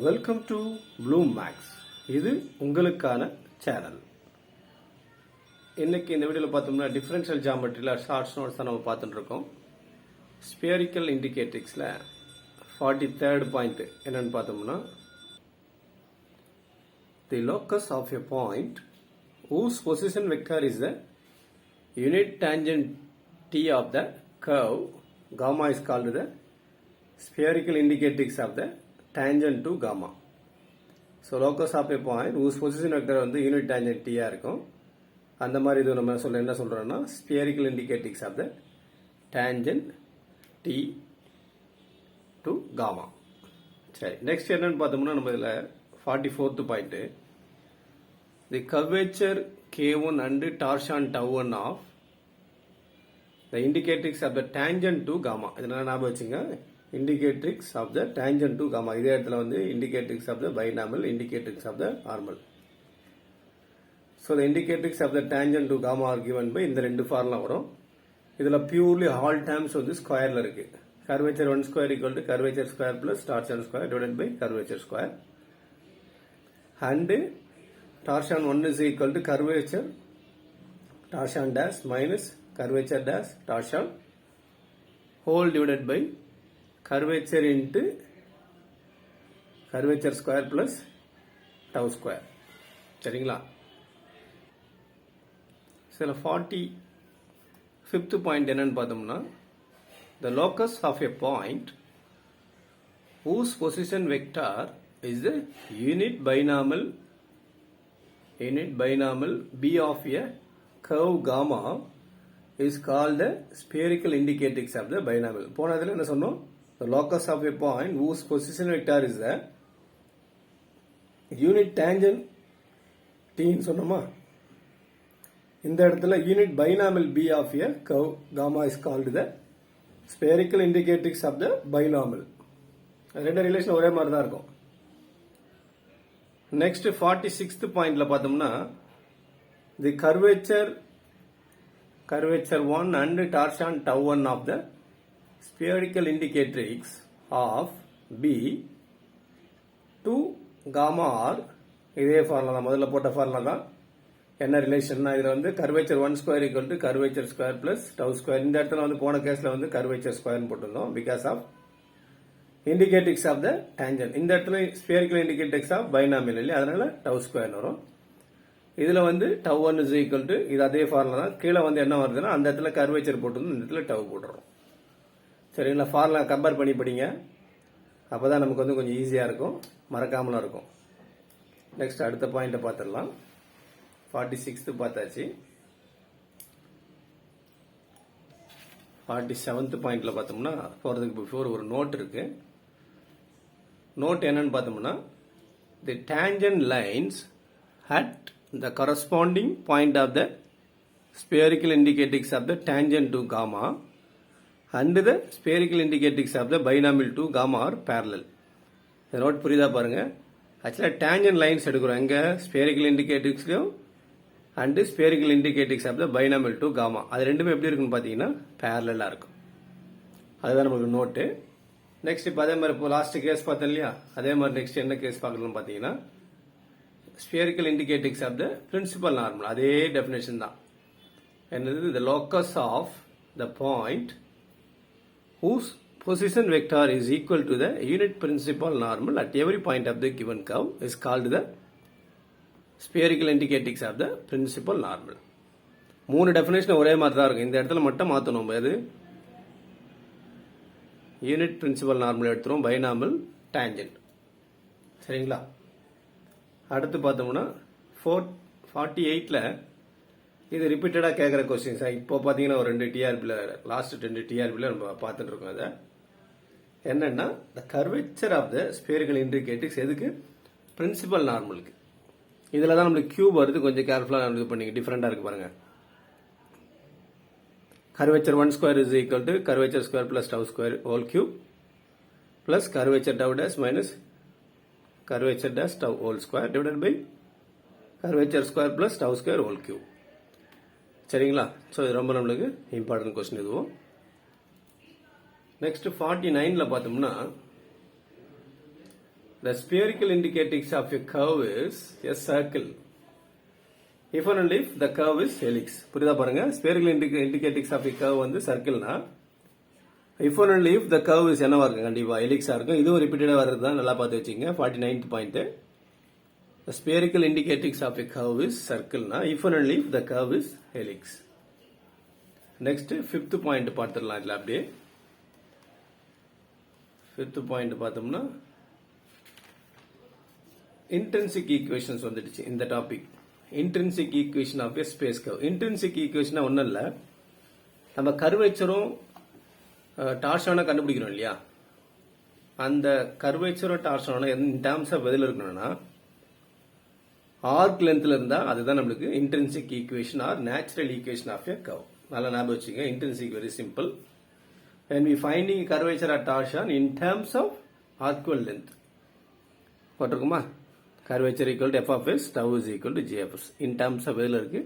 Welcome to Bloom maths. இது உங்களுக்கான channel. இன்னைக்கு இந்த வீடியோவில் பார்த்தோம்னா டிஃபரன்ஷியல் ஜியாமெட்ரியில் ஷார்ட்ஸ் நோட்ஸ் தான் நம்ம பார்த்துட்டு இருக்கோம். ஸ்பியரிக்கல் இண்டிகேட்ரிக்ஸில் 43rd பாயிண்ட் என்னன்னு பார்த்தோம்னா, தி locus of a point whose position vector is the unit tangent t of the curve gamma is called the spherical indicatrix of the tangent to gamma. So locus of a point whose position vector வந்து unit tangent t ஆ இருக்கும். அந்த மாதிரி இது நம்ம என்ன சொல்றோம்னா spherical indicatrix of the tangent t to gamma. சரி, next என்னன்னு பார்த்தோம்னா நம்ம இதுல 44th point, the curvature k1 and torsion tau1 of the indicatrix of the tangent to gamma. இதனால ஞாபகம் வச்சுங்க, indicatrix of the tangent to gamma. இதே இடத்துல வந்து indicatrix of the binomial, indicatrix of the normal. So the indicatrix of the tangent to gamma are given by இந்த ரெண்டு formula வரும். இதுல purely all terms வந்து ஸ்கொயர்ல இருக்கு. curvature 1 square equal to curvature square plus torsion square divided by curvature square, and torsion 1 is equal to curvature torsion dash minus curvature dash torsion whole divided by curvature into curvature square plus tau square. சரிங்களா? சில 45th point என்னன்னு பார்த்தோம்னா, the locus of a point whose position vector is the unit binomial b of a curve gamma is called the spherical indicatrix of the binomial. போனதுல என்ன சொன்னோம்? The locus of a point whose position vector is the unit tangent t ன்னு சொன்னோமா, இந்த இடத்துல unit binomial b of a curve gamma is called the spherical indicatrix of the binomial. ரெண்டு relation ஒரே மாதிரி தான் இருக்கும். நெக்ஸ்ட் 46th பாயிண்ட்ல பார்த்தோம்னா, the curvature 1 and torsion tau 1 of the spherical indicatrix of b to gamma r. இதே formula தான், முதல்ல போட்ட ஃபார்முலா தான். என்ன ரிலேஷன்னா, இதுல வந்து curvature 1 square equal to curvature square plus tau square. இந்த இடத்துல வந்து போன கேஸ்ல வந்து curvature square போட்டிருந்தோம் because of indicatrix of the tangent. இந்த இடத்துல spherical indicatrix of binomial இல்லையா, அதனால tau square வரும். இதுல வந்து tau 1 is equal to, இது அதே ஃபார்முலா தான். கீழே வந்து என்ன வருதுன்னா, அந்த இடத்துல curvature போட்டிருந்தோம், இந்த இடத்துல tau போட்டுறோம். சரிங்களா? ஃபார்முலா கம்பேர் பண்ணி படிங்க, அப்பதான் நமக்கு வந்து கொஞ்சம் ஈஸியா இருக்கும், மறக்காமலும் இருக்கும். நெக்ஸ்ட் அடுத்த பாயிண்ட பார்த்துடலாம். 46th பார்த்தாச்சு. 47th பாயிண்ட்ல பார்த்தோம்னா, போறதுக்கு பிஃபோர் ஒரு நோட் இருக்கு. நோட் என்னன்னு பார்த்தோம்னா, the tangent lines at the corresponding point of the spherical indicatrix of the tangent to gamma and the spherical indicatrix of the binomial to gamma are parallel. இந்த note புரியுதா பாருங்க. ஆக்சுவலா tangent lines எடுக்கிறோம் எங்க, spherical indicatrixலயும் and spherical indicatrix of the binomial to gamma. அது ரெண்டுமே எப்படி இருக்குன்னு பாத்தீங்கன்னா parallel-ஆ இருக்கும். அதுதான் நமக்கு நோட்டு. நெக்ஸ்ட் இப்போ அதே மாதிரி லாஸ்ட் கேஸ் பார்த்தோம் இல்லையா, அதே மாதிரி நெக்ஸ்ட் என்ன கேஸ் பார்க்கணும்னு பாத்தீங்கன்னா, spherical indicatrix of the principal normal. அதே டெஃபினேஷன் தான். என்னது? the locus of the point whose position vector is equal to the unit principal normal at every point of the given curve is called the spherical indicatrix of the principal normal. மூணு definition ஒரே மாதிரி தான் இருக்கும். இந்த இடத்துல மட்டும் மாத்தணும். அது யூனிட் பிரின்சிபல் நார்மல் எடுத்துரும், பைனாமல் டான்ஜென்ட். சரிங்களா? அடுத்து பார்த்தோம்னா 48ல இது ரிப்பீட்டடா கேட்குற கொஸ்டின்ஸ். இப்போ பார்த்தீங்கன்னா ஒரு 2 டிஆர்பியில், லாஸ்ட் 2 டிஆர்பியில் நம்ம பார்த்துட்டு இருக்கோம். அதை என்னன்னா, the curvature of the spherical indicatrix எதுக்கு? பிரின்சிபல் நார்மலுக்கு. இதுல தான் நம்மளுக்கு கியூப் வருது. கொஞ்சம் கேர்ஃபுல்லா இது பண்ணீங்க, டிஃபரெண்டா இருக்கு பாருங்க. curvature 1 square is equal to curvature square plus tau square whole cube plus curvature tau dash minus curvature dash tau whole square divided by curvature square plus tau square whole cube. சரிங்களா? So இது ரொம்ப நம்மளுக்கு important question இதுவும். Next 49ல பார்த்தோம்னா, the spherical indicatrix of a curve is a circle. If and only if the curve is helix. புரியுதா பாருங்க, spherical indicatrix of a curve வந்து circle-னா if and only if the curve is என்னவா இருக்கும், கண்டிப்பா helix-ஆ இருக்கும். இதுவும் ரிப்பீட்டடா வர்றது தான், நல்லா பார்த்து வச்சுங்க. 49th point. The spherical indicatrix of a curve is circle-னா if and only if the curve is helix. Next 5th point பார்த்துடலாம். இதில் அப்படியே 5th point பார்த்தோம்னா intrinsic equations வந்துடுச்சு இந்த topic. intrinsic equation of a space curve. intrinsic equation ஒன்றும் இல்லை, நம்ம கர்வேச்சரும் டார்ஷனும் கண்டுபிடிக்கிறோம் இல்லையா, அந்த கர்வேச்சரும் டார்ஷனும் in terms of எதில் இருக்கணும்னா ஆர்க் லென்த்ல இருந்தா அதுதான் நம்மளுக்கு intrinsic equation or natural equation of a curve. நல்லா ஞாபகம் வச்சுங்க. intrinsic very simple. when we finding curvature or torsion in terms of arcual length போட்டிருக்குமா, curvature equal to f of s, tau is equal to j of s. in terms of எதில் இருக்கு,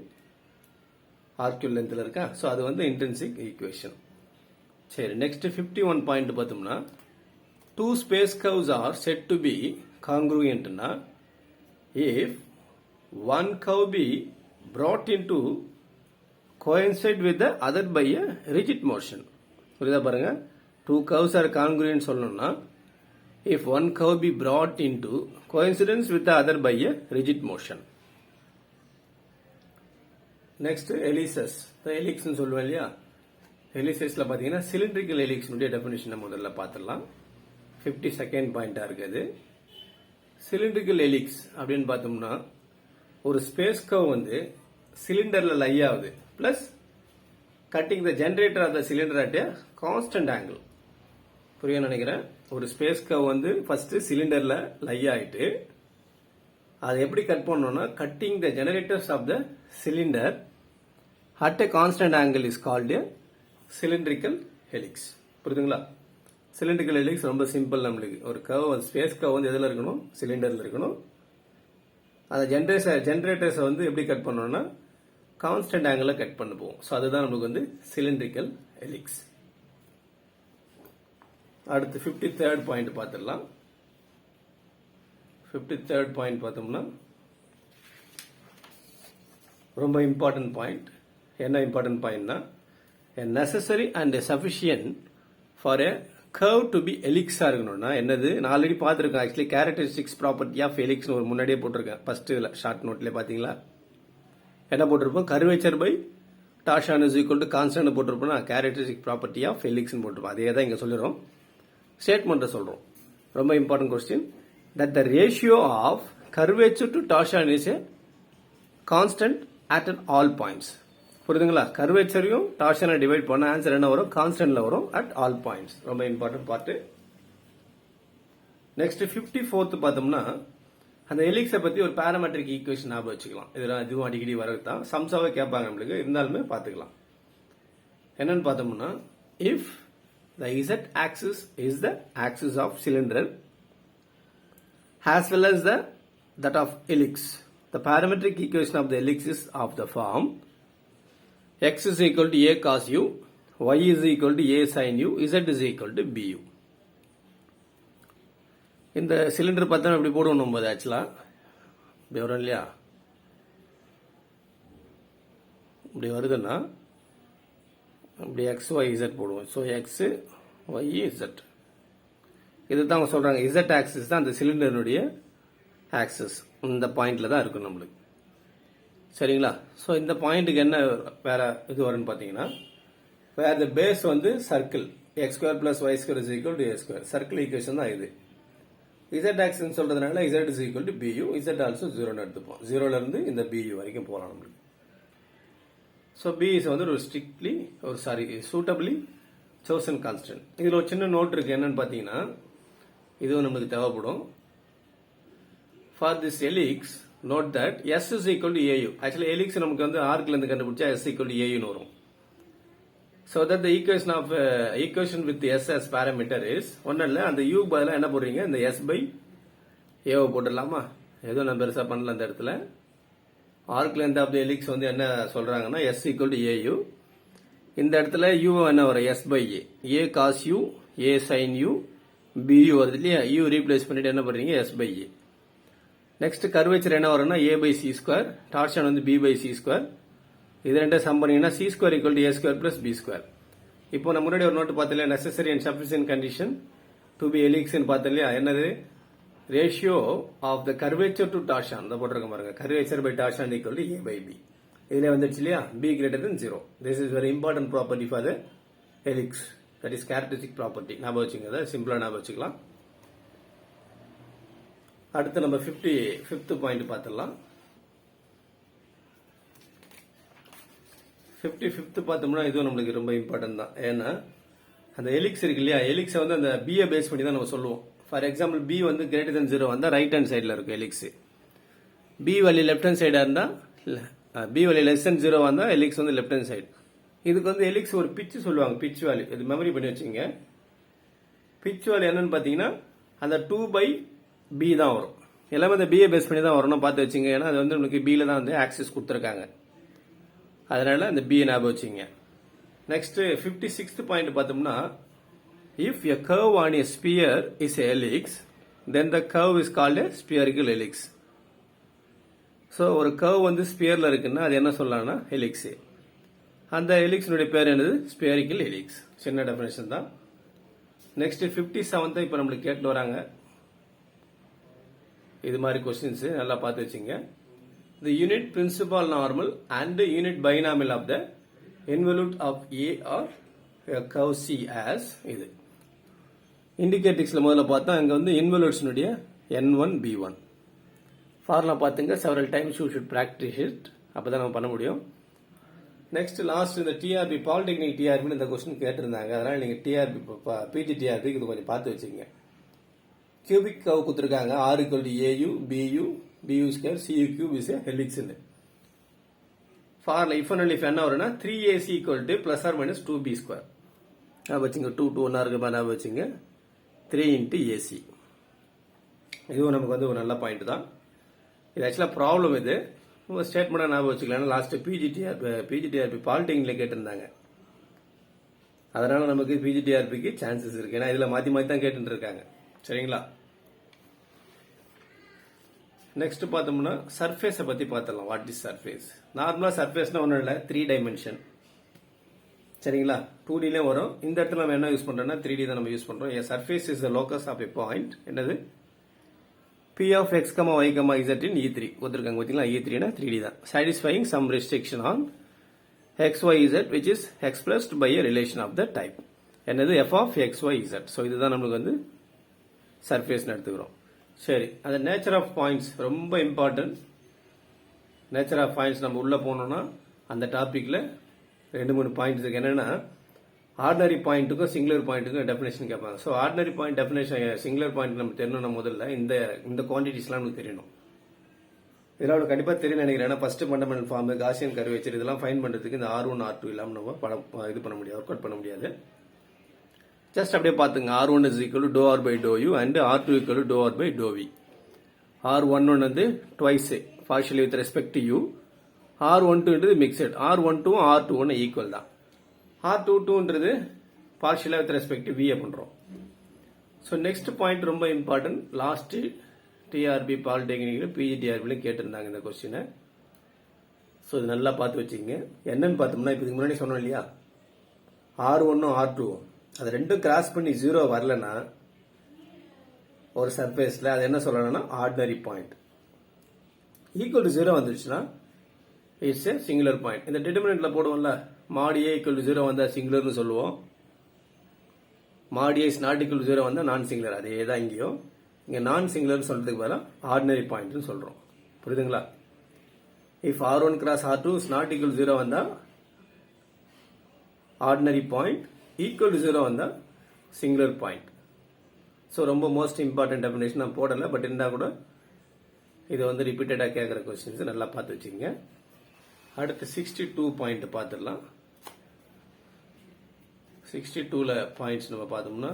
arcual lengthல இருக்கா. So அது வந்து intrinsic equation. சரி, next 51 point பார்த்தோம்னா two space curves are said to be congruent னா if one curve be brought into coincide with the other by a rigid motion. புரியுதா பாருங்க, two curves are congruent சொல்லணும்னா if one curve be brought into coincidence with the other by a rigid motion. Next ellipses. The ellipse னு சொல்லுவோம் இல்லையா, ellipsesல பாத்தீங்கன்னா cylindrical ellipse உடைய டெஃபினிஷனை முதல்ல பார்த்துடலாம். 52nd பாயிண்டா இருக்குது. cylindrical ellipse அப்படின்னு பார்த்தோம்னா ஒரு ஸ்பேஸ் கர்வ் வந்து சிலிண்டர்ல லை ஆகுது plus cutting the generator of the cylinder at a constant angle. புரிய நினைக்கிறேன். ஒரு ஸ்பேஸ் கர்வ் வந்து ஃபர்ஸ்ட் சிலிண்டர்ல லை ஆயிட்டு அதை எப்படி கட் பண்ணணும்னா cutting the generators of the cylinder at a constant angle is called a cylindrical helix. புரியுதுங்களா? cylindrical helix ரொம்ப சிம்பிள். நம்மளுக்கு ஒரு கர்வ், ஸ்பேஸ் கர்வ் வந்து எதுல இருக்கணும், சிலிண்டர்ல இருக்கணும். அந்த ஜெனரேட்டர்ஸை வந்து எப்படி கட் பண்ணணும்னா கான்ஸ்டன்ட் ஆங்கிள் கட் பண்ண போவோம். ஸோ அதுதான் நமக்கு வந்து cylindrical helix. அடுத்து 53rd பாயிண்ட் பார்த்துடலாம். 53rd பாயிண்ட் பார்த்தோம்னா ரொம்ப இம்பார்ட்டன்ட் பாயிண்ட். என்ன important பாயிண்ட்னா a necessary and a sufficient for a curve to be helix-ஆ இருக்கணும்னா என்னது, நான் ஆல்ரெடி பார்த்துருக்கேன். ஆக்சுவலி கேரக்டரிஸ்டிக்ஸ் ப்ராப்பர்ட்டி ஆஃப் ஹெலிக்ஸ்னு ஒரு முன்னாடியே போட்டிருக்கேன். ஃபர்ஸ்ட் ஷார்ட் நோட்ல பாத்தீங்களா என்ன போட்டிருப்போம், curvature by torsion is equal to constant போட்டிருப்போம். கேரக்டரிஸ்டிக் ப்ராப்பர்ட்டி ஆஃப் ஹெலிக்ஸ்னு போட்டிருப்போம். அதே தான் இங்க சொல்லிடுறோம், ஸ்டேட்மெண்ட் சொல்றோம். ரொம்ப important question. That the ratio of curvature to torsion is a constant at all points. புரியுதுங்களா? கர்வேச்சரையும் டார்ஷனை டிவைட் பண்ண ஆன்சர் என்ன வரும், கான்ஸ்டன்ட்ல வரும் அட் ஆல் பாயிண்ட்ஸ். ரொம்ப இம்பார்ட்டன்ட் பார்ட். நெக்ஸ்ட் 54th பார்த்தோம்னா அந்த எலிக்ஸை பத்தி ஒரு பாராமெட்ரிக் ஈக்குவேஷன் ஞாபகம் வச்சுக்கலாம். இதெல்லாம் இதுவும் அடிக்கடி வரது தான், சம்ஸாவே கேட்பாங்க நம்மளுக்கு, இருந்தாலுமே பார்த்துக்கலாம். என்னன்னு பார்த்தோம்னா if the z axis is the axis of cylinder as well as that of helix, the parametric equation of the helix is of the form x is equal to a cos u, y is equal to a sin u, z is equal to bu. இந்த cylinder பார்த்தா இப்படி போடுவோம் நம்ம. ஆக்சுவலா இப்படி வரும் இல்லையா, இப்படி வருதுன்னா இப்படி எக்ஸ் ஒய் இசட் போடுவோம். ஸோ எக்ஸ் ஒய் இசட் இதுதான் அவங்க சொல்றாங்க. இசட் ஆக்சிஸ் தான் அந்த சிலிண்டருடைய ஆக்சிஸ். இந்த பாயிண்ட்ல தான் இருக்கும் நம்மளுக்கு. சரிங்களா? ஸோ இந்த பாயிண்ட்டுக்கு என்ன வேற இது வரும்னு பார்த்தீங்கன்னா, வேற த பேஸ் வந்து circle x square plus y square is equal to a square. Circle equation தான் இது. இசட் ஆக்சிஸ் சொல்றதுனால இசட் இஸ் ஈக்குவல் டு பியூ. இசட் ஆல்சோ 0ன்னு எடுத்துப்போம். 0ல இருந்து இந்த பியூ வரைக்கும் போகலாம் நம்மளுக்கு. ஸோ பி இஸ் வந்து ஒரு ஸ்ட்ரிக்ட்லி சூட்டபிளி சோசன் கான்ஸ்டன்ட். இதில் ஒரு சின்ன நோட் இருக்கு. என்னன்னு பார்த்தீங்கன்னா இதுவும் நம்மளுக்கு தேவைப்படும். For this helix note that s is equal to a u. Actually helix நமக்கு வந்து ஆர்க்ல இருந்து கண்டுபிடிச்சா எஸ் ஈக்குவல் டு ஏயுன்னு வரும். So that the equation with S S parameter is ஒன்றும் இல்லை, அந்த யூ பதிலாக என்ன போடுறீங்க, இந்த எஸ் பை ஏவை போட்டுடலாமா? ஏதோ நான் பெருசாக பண்ணல அந்த இடத்துல. ஆர்க் லென்த் ஆஃப் தி எலிக்ஸ் வந்து என்ன சொல்றாங்கன்னா எஸ் ஈக்குவல் டு ஏயு. இந்த இடத்துல யூ என்ன வரும், S by A. A cos U, A sine U, BU வருது இல்லையா, U ரீப்ளேஸ் பண்ணிட்டு என்ன பண்ணுறீங்க, S by A. Next curvature என்ன வரும்னா A by C square, torsion வந்து B by C ஸ்கொயர். இது ரெண்டும் சம் பண்ணீங்கன்னா C square equal to A square plus B square. இப்போ நம்ம முன்னாடி ஒரு நோட்டு பார்த்தல necessary and sufficient condition to be எலிக்ஸ்ன்னு பார்த்தோம் இல்லையா, என்னது ratio of the curvature to torsion தான் போட்டிருக்க பாருங்க, curvature by torsion equal to A by B. இதுல வந்துச்சு இல்லையா, B greater than 0. This is very important property for the helix. That is characteristic property. ஞாபகம் வச்சுங்க, அதை சிம்பிளா ஞாபகம் வச்சுக்கலாம். அடுத்து நம்ம 55th பாயிண்ட் பார்த்துடலாம். 55th பார்த்தோம்னா இதுவும் நம்மளுக்கு ரொம்ப இம்பார்ட்டன்ட் தான். ஏன்னா அந்த ஹெலிக்ஸ் இருக்கு இல்லையா, ஹெலிக்ஸை வந்து அந்த B பேஸ் பண்ணி தான் நம்ம சொல்லுவோம். ஃபார் எக்ஸாம்பிள் B வந்து கிரேட்டர் than 0 வந்தா ரைட் ஹேண்ட் சைடில் இருக்கும் helix. B value left hand சைடா இருந்தா, B வேல்யூ லெஸ் than 0 வந்தா ஹெலிக்ஸ் வந்து லெஃப்ட் ஹேண்ட் சைடு. இதுக்கு வந்து ஹெலிக்ஸ் ஒரு பிட்ச் சொல்லுவாங்க, பிட்ச் வேல்யூ. இது மெமரி பண்ணி வச்சுங்க. பிட்ச் வேல்யூ என்னன்னு பாத்தீங்கன்னா அந்த 2/B தான் வரும். எல்லாமே அந்த B பேஸ் பண்ணி தான் வரணும், பார்த்து வச்சுங்க. ஏன்னா அது வந்து உங்களுக்கு B ல தான் வந்து ஆக்சிஸ் கொடுத்துருக்காங்க, அதனால அந்த B ஞாபகம் வச்சுங்க. நெக்ஸ்ட் 56th பாயிண்ட் பார்த்தோம்னா, if a curve on a sphere is a helix, then the curve is called a spherical helix. So ஒரு கர்வ் வந்து ஸ்பியர்ல இருக்குன்னா அது என்ன சொல்லலாம்னா ஹெலிக்ஸ். அந்த ஹெலிக்ஸினுடைய பேர் என்னது, ஸ்பியரிக்கல் ஹெலிக்ஸ். சின்ன டெஃபினேஷன் தான். நெக்ஸ்ட் 57th இப்போ நம்மளுக்கு கேட்டு வராங்க. இது மாதிரி கொஸ்டின்ஸ் நல்லா பார்த்து வச்சுங்க. The unit principal normal and unit binormal of the involute of A are curve C as இது. இண்டிகேட்டிக்ஸ்ல முதல்ல பார்த்தா அங்க வந்து இன்வல்யூட்ஸ்னுடைய N1 B1 ஃபார்முலா பார்த்துங்க. several times you should practice it, அப்பதான் நம்ம பண்ண முடியும். நெக்ஸ்ட் லாஸ்ட் இந்த டிஆர்பி பாலிடெக்னிக் டிஆர்பி இந்த கொஸ்டின் கேட்டிருந்தாங்க, அதனால நீங்க டிஆர்பி பிஜி டிஆர்பி இது கொஞ்சம் பார்த்து வச்சுங்க. கியூபிக் கர்வ் கொடுத்துருக்காங்க, R equal to AU BU BU square CU cube is helix. Formula if and if என்ன வரும்னா 3AC equal to plus or minus 2B square. வச்சுங்க 2 2 ஒன்னா இருக்கு மாதிரி வச்சுங்க. 3 into AC. இதுவும் நமக்கு வந்து ஒரு நல்ல பாயிண்ட் தான். இது ஆக்சுவலா ப்ராப்ளம். இது ஸ்டேட்மெண்ட் ஞாபகம் வச்சுக்கலாம். லாஸ்ட் பிஜிடிஆர்பி பாலிடெக்னிக்ல கேட்டிருந்தாங்க, அதனால நமக்கு பிஜிடிஆர்பிக்கு சான்சஸ் இருக்கு. ஏன்னா இதுல மாத்தி மாத்தி தான் கேட்டு இருக்காங்க. சரிங்களா? நெக்ஸ்ட் பார்த்தோம்னா சர்ஃபேஸை பத்தி பார்த்தலாம். What is surface? நார்மலா சர்ஃபேஸ்னா ஒன்றும் இல்லை, 3 டைமென்ஷன். சரிங்களா? 2Dலயும் வரும். இந்த இடத்துல நம்ம என்ன யூஸ் பண்றோம்னா 3D தான் நம்ம யூஸ் பண்றோம். Surface is the locus of a point. என்னது? P of x, y, z in E3 கொடுத்திருக்காங்க பாத்தீங்களா? E3 னா 3D தான். Satisfying some restriction on x, y, z which is expressed by a relation of the type. என்னது? f of x, y, z. So இதுதான் நமக்கு வந்து surface எடுத்துக்கிறோம். சரி, அந்த நேச்சர் ஆஃப் பாயிண்ட்ஸ் ரொம்ப இம்பார்ட்டன்ட். நேச்சர் ஆஃப் பாயிண்ட்ஸ் நம்ம உள்ள போனோம்னா அந்த டாபிக்ல 2-3 பாயிண்ட்ஸ் இருக்கு. என்னன்னா ஆர்டினரி பாயிண்ட்டுக்கும் சிங்குலர் பாயிண்ட்டுக்கும் டெஃபினேஷன் கேட்பாங்க. So ordinary point definition singular point நம்ம தெரியணும். முதல்ல இந்த குவான்டிட்டிஸ்லாம் நமக்கு தெரியணும். இதெல்லாம் கண்டிப்பா தெரியும் நினைக்கிறேன். ஏன்னா first fundamental form, Gaussian curvature இதெல்லாம் ஃபைன் பண்றதுக்கு இந்த R1 R2 இல்லாம நம்ம இது பண்ண முடியாது, ஒர்க் அவுட் பண்ண முடியாது. ஜஸ்ட் அப்படியே பாத்துங்க. R1 is equal to dou R by dou U and R2 equal to dou R by dou V. R11 வந்து twice partially with respect to U. R12 ன்றது mixed. R12 R21 ஈக்குவல் தான். R22ன்றது பார்ஷியலா with respect to V பண்றோம். So next point ரொம்ப important. Last TRP பாலிடெக்னிக்ல பிஜிடிஆர்பில கேட்டிருந்தாங்க இந்த கொஸ்டினை. So இது நல்லா பார்த்து வச்சுங்க. என்னன்னு பார்த்தோம்னா இப்போ இதுக்கு முன்னாடி சொன்னோம் இல்லையா, R1 R2 அது ரெண்டும் கிராஸ் பண்ணி 0 வரலன்னா ஒரு சர்ஃபேஸ்ல அது என்ன சொல்லணும்னா ஆர்டினரி பாயிண்ட். ஈக்குவல் டு 0 வந்துருச்சுன்னா இட்ஸ் ஏ சிங்குலர் பாயிண்ட். இந்த டிட்டர்மினன்ட்ல போடுவோம்ல, mod A equal to 0 வந்தா சிங்குலர்னு சொல்லுவோம், mod A is not equal to 0 வந்தா நான் சிங்குலர். அதே தான் இங்கேயும். இங்க நான் சிங்குலர் சொல்றதுக்கு பதிலா ஆர்டினரி பாயிண்ட் சொல்றோம். புரியுதுங்களா? If R1 cross R2 is not equal to 0 வந்தா ஆர்டினரி பாயிண்ட், ஈக்குவல் டு 0 வந்தா சிங்குலர் பாயிண்ட். ஸோ ரொம்ப மோஸ்ட் இம்பார்ட்டன்ட் டெஃபினேஷன் நான் போடல, பட் இருந்தா கூட இது வந்து ரிப்பீட்டடா கேட்கிற கொஸ்டின்ஸ் நல்லா பார்த்து வச்சுக்கோங்க. அடுத்து 62 பாயிண்ட் பார்த்துடலாம். 62ல பாயிண்ட்ஸ் நம்ம பார்த்தோம்னா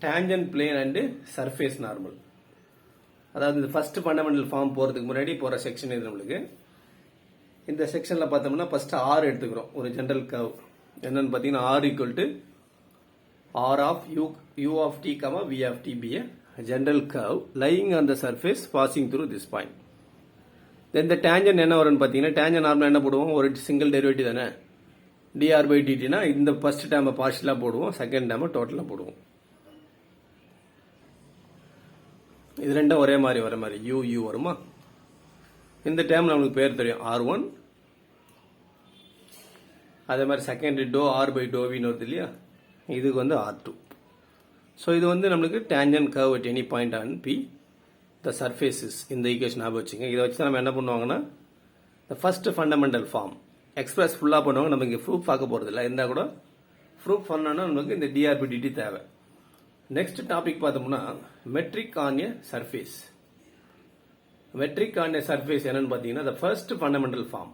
tangent plane and surface normal. அதாவது இந்த ஃபர்ஸ்ட் ஃபண்டமெண்டல் ஃபார்ம் போறதுக்கு முன்னாடி போற செக்ஷன் இது நம்மளுக்கு. இந்த செக்ஷன்ல பார்த்தோம்னா ஃபர்ஸ்ட் R எடுத்துக்கிறோம், ஒரு ஜெனரல் கர்வ். என்னன்னு பார்த்தீங்கன்னா R equal to R of u of t comma v of t be a general curve lying on the surface passing through this point. Then the tangent என்ன வரும்னு பார்த்தீங்கன்னா tangent நார்மலாக என்ன போடுவோம், ஒரு சிங்கிள் டெரிவேட்டிவ் தானே, dr by dt னா இந்த ஃபர்ஸ்ட் டேர்மை பார்ஷியலாக போடுவோம், செகண்ட் டேர்மை டோட்டலாக போடுவோம். இது ரெண்டும் ஒரே மாதிரி வர மாதிரி u வருமா. இந்த டேர்ம் நம்மளுக்கு பேர் தெரியும் r1, அதே மாதிரி second to r by dou v வருது இல்லையா, இதுக்கு வந்து r2. ஸோ இது வந்து நம்மளுக்கு tangent curve at any point on p, the surfaces இந்த ஈக்குவேஷன் ஞாபகம் வச்சுங்க. இதை வச்சு நம்ம என்ன பண்ணுவாங்கன்னா the first fundamental form express ஃபுல்லாக பண்ணுவாங்க. நம்ம இங்கே ப்ரூஃப் பார்க்க போகிறது இல்லை, இருந்தால் கூட ப்ரூஃப் பண்ணோன்னா நமக்கு இந்த dr by dt தேவை. நெக்ஸ்ட் டாபிக் பார்த்தோம்னா metric on a surface. Metric on a surface என்னன்னு பார்த்தீங்கன்னா the first fundamental form.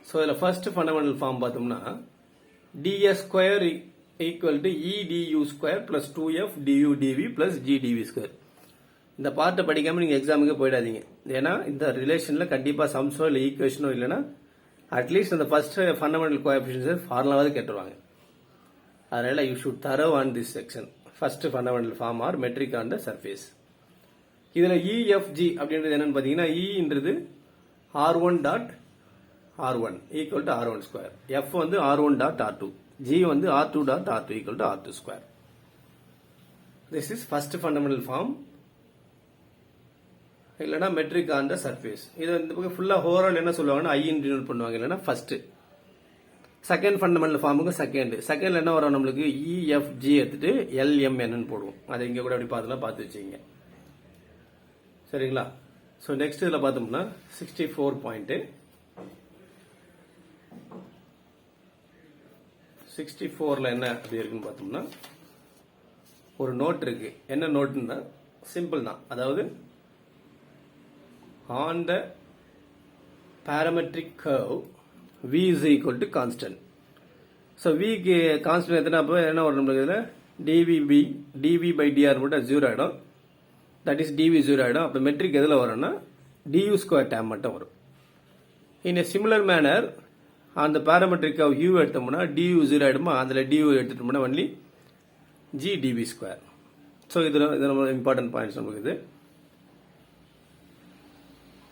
So இதில் ஃபர்ஸ்ட் ஃபண்டமெண்டல் ஃபார்ம் பார்த்தோம்னா ds square equal to e du square plus 2f du dv plus g dv square. இந்த பார்ட்டை படிக்காம நீங்கள் எக்ஸாமுக்கு போயிடாதீங்க. ஏன்னா இந்த ரிலேஷனில் கண்டிப்பாக சம்ஸோ இல்லை ஈக்குவேஷனோ இல்லைன்னா அட்லீஸ்ட் அந்த ஃபர்ஸ்ட் ஃபண்டமெண்டல் கோஎஃபிஷியன்ஸை ஃபார்முலாவது கேட்டுருவாங்க. அதனால you should thorough on this section. First fundamental form or metric on the surface. இதில் EFG அப்படின்றது என்னன்னு பார்த்தீங்கன்னா Eன்றது R1 dot R1 equal to R1 square. F வந்து R1 dot R2. G வந்து R2 dot R2 equal to R2 square. This is first fundamental form. இல்லைனா matric on the surface. இது இந்த பக்கம் ஃபுல்லாக ஓவரால் என்ன சொல்லுவாங்கன்னா I டினோட் பண்ணுவாங்க, இல்லைன்னா ஃபர்ஸ்ட். செகண்ட் ஃபண்டமெண்டல் ஃபார்முக்கு செகண்ட்ல என்ன வரும் நம்மளுக்கு EFG எடுத்துட்டு LMN போடுவோம். அதை இங்கே கூட அப்படி பார்த்து வச்சுங்க. சரிங்களா. ஸோ நெக்ஸ்ட் இதில் பார்த்தோம்னா 64 பாயிண்ட் 64ல என்ன அப்படி இருக்குன்னு பார்த்தோம்னா ஒரு நோட் இருக்கு. என்ன நோட்னா சிம்பிள் தான். அதாவது on the parametric curve v is equal to constant. so v க்கு கான்ஸ்டன்ட் எத்தனை, அப்போ என்ன வரும் நம்மளுக்கு இதில் dv by dr மட்டும் 0 ஆகிடும். தட் இஸ் dv 0 ஆகிடும். அப்போ மெட்ரிக் எதில் வரும்னா du ஸ்கொயர் டேம் மட்டும் வரும். in a similar manner அந்த parametric curve u எடுத்தோம்னா du 0 ஆகிடுமா, அதில் du எடுத்துட்டோம்னா only g dv square. So இது நம்ம இம்பார்ட்டன்ட் பாயிண்ட்ஸ் நமக்கு இது.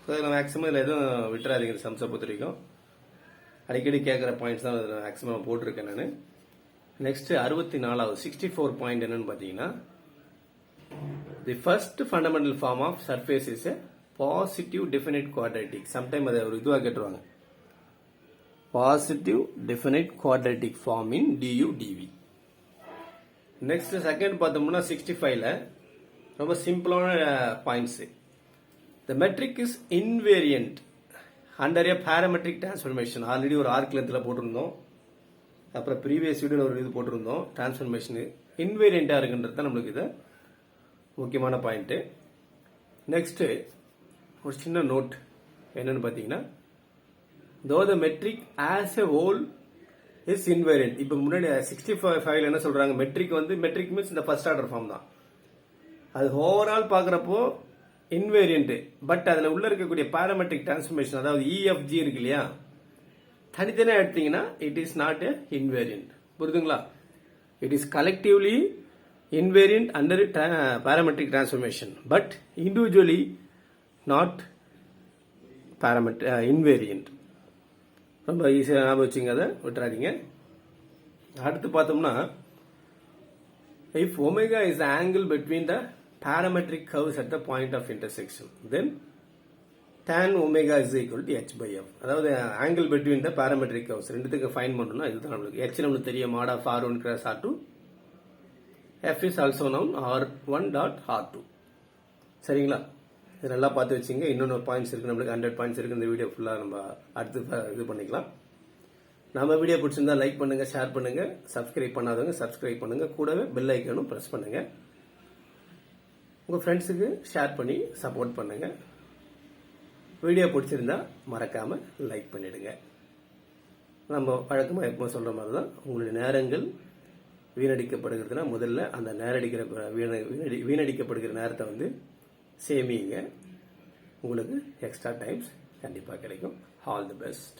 ஸோ இதில் மேக்ஸிமம் இதில் எதுவும் விட்டுறாதீங்க. சம்ஸை பொறுத்த வரைக்கும் அடிக்கடி கேட்குற பாயிண்ட்ஸ் தான் இதில் மேக்ஸிமம் போட்டிருக்கேன் நான். நெக்ஸ்ட் 64வது 64 பாயிண்ட் என்னன்னு பார்த்தீங்கன்னா the first fundamental form of surface is a positive definite quadratic. Sometime அதை ஒரு இதுவாக கேட்டுருவாங்க. Positive definite quadratic form in du dv. Next second பார்த்தோம்னா 65ல ரொம்ப சிம்பிளான points. The metric is invariant under a parametric transformation. Already ஒரு arc லென்த்தில் போட்டிருந்தோம், அப்புறம் ப்ரீவியஸ் வீடியோவில் ஒரு இது போட்டிருந்தோம். டிரான்ஸ்ஃபர்மேஷன் இன்வேரியண்டா இருக்குன்றது தான் நம்மளுக்கு இது முக்கியமான பாயிண்ட். நெக்ஸ்ட் ஒரு சின்ன நோட் என்னன்னு பார்த்தீங்கன்னா though the metric as a whole is invariant. இப்போ முன்னாடி 65ல என்ன சொல்றாங்க, மெட்ரிக் வந்து மெட்ரிக் மீன்ஸ் இந்த ஃபர்ஸ்ட் ஆர்டர் ஃபார்ம் தான். அது ஓவரால் பார்க்குறப்போ இன்வேரியன்ட். பட் அதில் உள்ள இருக்கக்கூடிய பாராமெட்ரிக் டிரான்ஸ்ஃபர்மேஷன், அதாவது EFG இருக்கு இல்லையா, தனித்தனியாக எடுத்தீங்கன்னா it is not a invariant. புரியுதுங்களா. It is collectively invariant under parametric transformation, but individually not invariant. ரொம்ப ஈஸியாக ஞாபகம் வச்சுங்க, அதை விட்டுறாதீங்க. அடுத்து பார்த்தோம்னா if omega is the angle between the parametric curves at the point of intersection, then tan omega is equal to h by f. அதாவது angle between the parametric curves ரெண்டுத்துக்கு ஃபைன் பண்ணணும்னா இதுதான் நம்மளுக்கு. h நம்மளுக்கு தெரியும், mod of r1 cross r2. f is also known r1 dot r2. சரிங்களா. இது நல்லா பார்த்து வச்சுங்க. இன்னொன்று பாயிண்ட்ஸ் இருக்கு நம்மளுக்கு, 100 பாயிண்ட்ஸ் இருக்கு. இந்த வீடியோ ஃபுல்லாக நம்ம அடுத்து இது பண்ணிக்கலாம். நம்ம வீடியோ பிடிச்சிருந்தா லைக் பண்ணுங்க, ஷேர் பண்ணுங்க, சப்ஸ்கிரைப் பண்ணாதவங்க சப்ஸ்கிரைப் பண்ணுங்க, கூடவே பெல் ஐக்கானும் பிரஸ் பண்ணுங்க. உங்க ஃப்ரெண்ட்ஸுக்கு ஷேர் பண்ணி சப்போர்ட் பண்ணுங்க. வீடியோ பிடிச்சிருந்தா மறக்காம லைக் பண்ணிடுங்க. நம்ம வழக்கமாக எப்போ சொல்ற மாதிரி தான், உங்களுடைய நேரங்கள் வீணடிக்கப்படுகிறதுனா முதல்ல அந்த வீணடிக்கப்படுகிற நேரத்தை வந்து சேமிங்க. உங்களுக்கு எக்ஸ்ட்ரா டைம்ஸ் கண்டிப்பாக கிடைக்கும். All the best.